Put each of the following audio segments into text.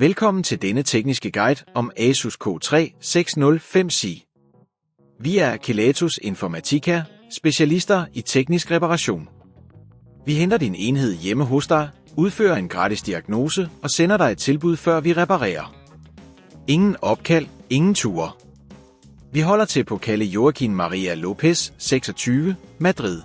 Velkommen til denne tekniske guide om Asus K3605Z. Vi er Kelatos Informática, specialister i teknisk reparation. Vi henter din enhed hjemme hos dig, udfører en gratis diagnose og sender dig et tilbud, før vi reparerer. Ingen opkald, ingen ture. Vi holder til på Calle Joaquin Maria Lopez 26, Madrid.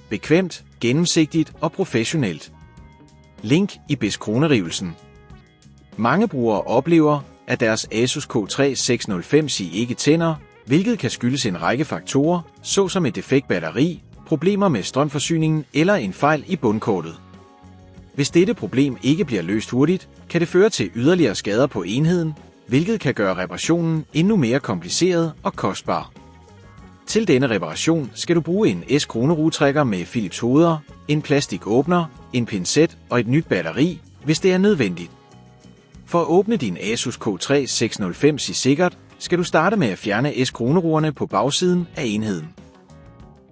Bekvemt, gennemsigtigt og professionelt. Link i beskronerivelsen. Mange brugere oplever, at deres Asus K3605Z ikke tænder, hvilket kan skyldes en række faktorer, såsom et defekt batteri, problemer med strømforsyningen eller en fejl i bundkortet. Hvis dette problem ikke bliver løst hurtigt, kan det føre til yderligere skader på enheden, hvilket kan gøre reparationen endnu mere kompliceret og kostbar. Til denne reparation skal du bruge en S-kronerugtrækker med Philips hoveder, en plastikåbner, en pincet og et nyt batteri, hvis det er nødvendigt. For at åbne din Asus K3605Z sikkert, skal du starte med at fjerne S-kronerugerne på bagsiden af enheden.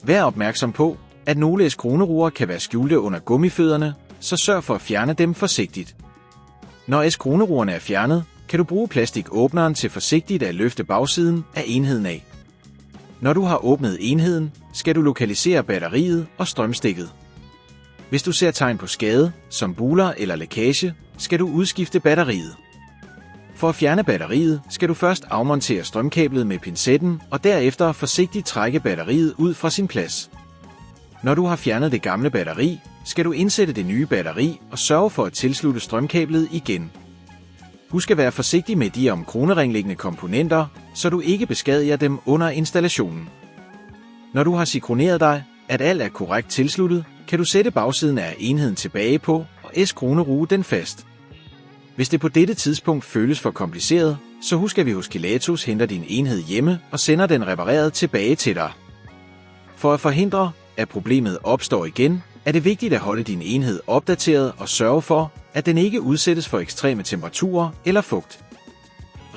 Vær opmærksom på, at nogle S-kroneruger kan være skjulte under gummifødderne, så sørg for at fjerne dem forsigtigt. Når S-kronerugerne er fjernet, kan du bruge plastikåbneren til forsigtigt at løfte bagsiden af enheden af. Når du har åbnet enheden, skal du lokalisere batteriet og strømstikket. Hvis du ser tegn på skade, som buler eller lækage, skal du udskifte batteriet. For at fjerne batteriet skal du først afmontere strømkablet med pincetten og derefter forsigtigt trække batteriet ud fra sin plads. Når du har fjernet det gamle batteri, skal du indsætte det nye batteri og sørge for at tilslutte strømkablet igen. Husk at være forsigtig med de omkroneringliggende komponenter, så du ikke beskadiger dem under installationen. Når du har sikroneret dig, at alt er korrekt tilsluttet, kan du sætte bagsiden af enheden tilbage på og S-kroneruge den fast. Hvis det på dette tidspunkt føles for kompliceret, så husk at vi hos Kelatos henter din enhed hjemme og sender den repareret tilbage til dig. For at forhindre, at problemet opstår igen, er det vigtigt at holde din enhed opdateret og sørge for, at den ikke udsættes for ekstreme temperaturer eller fugt.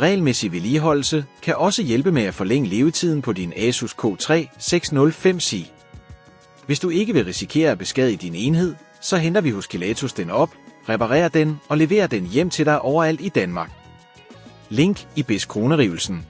Regelmæssig vedligeholdelse kan også hjælpe med at forlænge levetiden på din Asus K3605Z. Hvis du ikke vil risikere at beskadige din enhed, så henter vi hos Kelatos den op, reparerer den og leverer den hjem til dig overalt i Danmark. Link i beskronerivelsen.